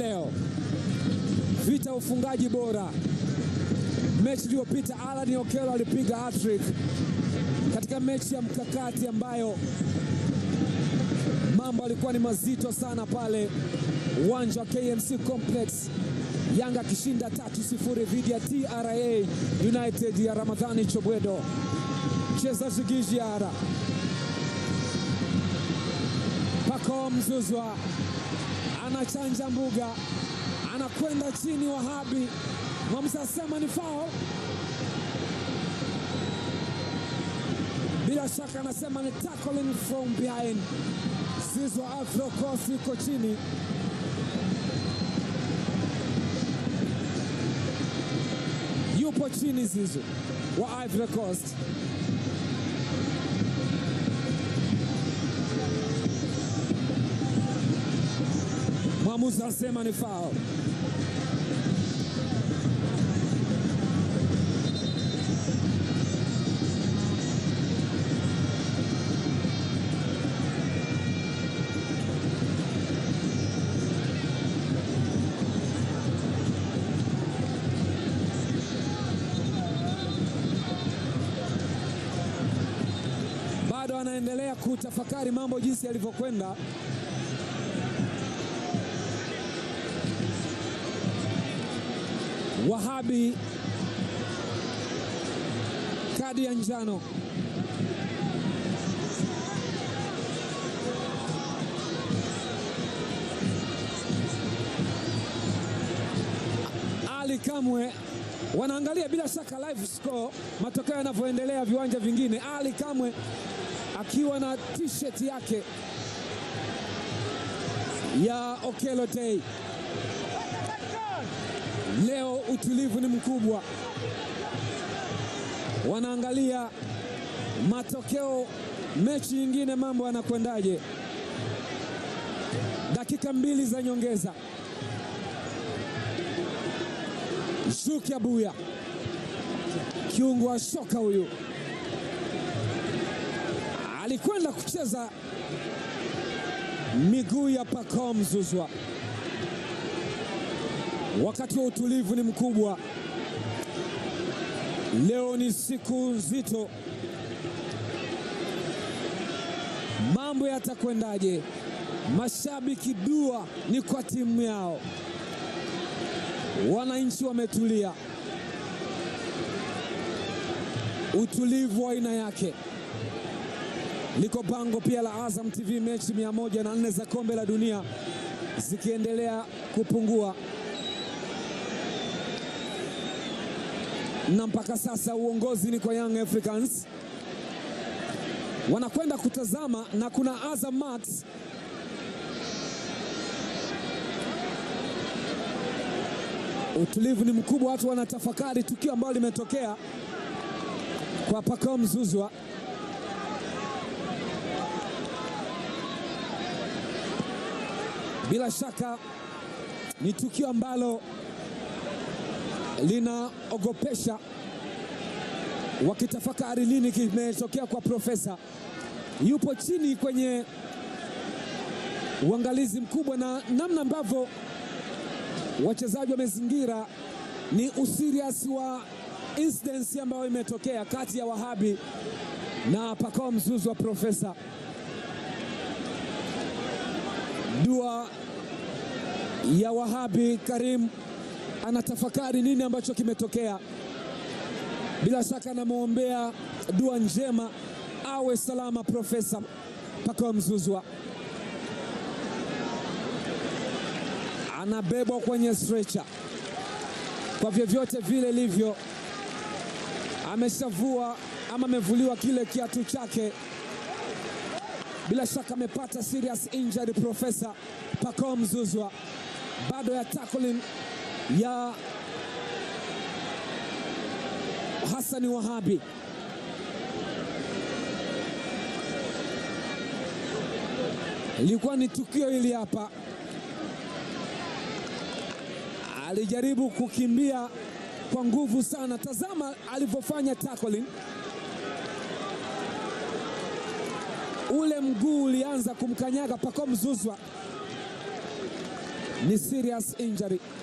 leo. Vita ufungaji bora. Mechi iliyopita Alan Okello alipiga hat-trick katika mechi ya mkakati ambayo mambo alikuwa ni mazito sana pale uwanja wa KMC Complex. Yanga kishinda 3-0 dhidi ya TRA United ya Ramadhani Chobwedo. Cheza Zigiziara. Pacome Zouzoua anachanja mbuga, anakwenda chini. Wahabi mwamuzi asema ni foul. Bila shaka anasema ni tackling from behind. Zouzoua Ivory Coast iko chini. Yupo chini Zouzoua wa Ivory Coast. Mwamuzi asema ni foul. Bado anaendelea kutafakari mambo jinsi yalivyokwenda. Wahabi kadi ya njano. Ali Kamwe wanaangalia bila shaka live score, matokeo yanavyoendelea viwanja vingine. Ali Kamwe akiwa na t-shirt yake ya Okello Day. Leo utulivu ni mkubwa. Wanaangalia matokeo mechi nyingine, mambo yanakwendaje. Dakika 2 za nyongeza. Shuki Abuya, kiungo wa soka huyu, alikwenda kucheza miguu ya Pacome Zouzoua. Wakati wa utulivu ni mkubwa. Leo ni siku nzito. Mambo yatakwendaje? Mashabiki dua ni kwa timu yao. Wananchi wametulia. Utulivu wa aina yake. Liko bango pia la Azam TV, mechi 104 za kombe la dunia zikiendelea kupungua. Na mpaka sasa uongozi ni kwa Young Africans. Wanakwenda kutazama na kuna Azam Max. Utulivu ni mkubwa, watu wanatafakari tukio ambalo limetokea kwa Pacome Zouzoua. Bila shaka ni tukio ambalo linaogopesha, wakitafakari nini kimetokea kwa profesa. Yupo chini kwenye uangalizi mkubwa, na namna ambavyo wachezaji wamezingira ni userious wa incidence ambayo imetokea kati ya Wahabi na Pacome Zouzoua. Profesa dua ya Wahabi Karim anatafakari nini ambacho kimetokea. Bila shaka namwombea dua njema awe salama Profesa Pacome Zouzoua. Anabebwa kwenye stretcher. Kwa vyovyote vile livyo, ameshavua ama amevuliwa kile kiatu chake. Bila shaka amepata serious injury Profesa Pacome Zouzoua. Bado ya tackling ya Hassan Wahabi. Ilikuwa ni tukio hili hapa. Alijaribu kukimbia kwa nguvu sana. Tazama alivyofanya tackling. Ule mguu ulianza kumkanyaga Pacome Zouzoua. ni serious injury.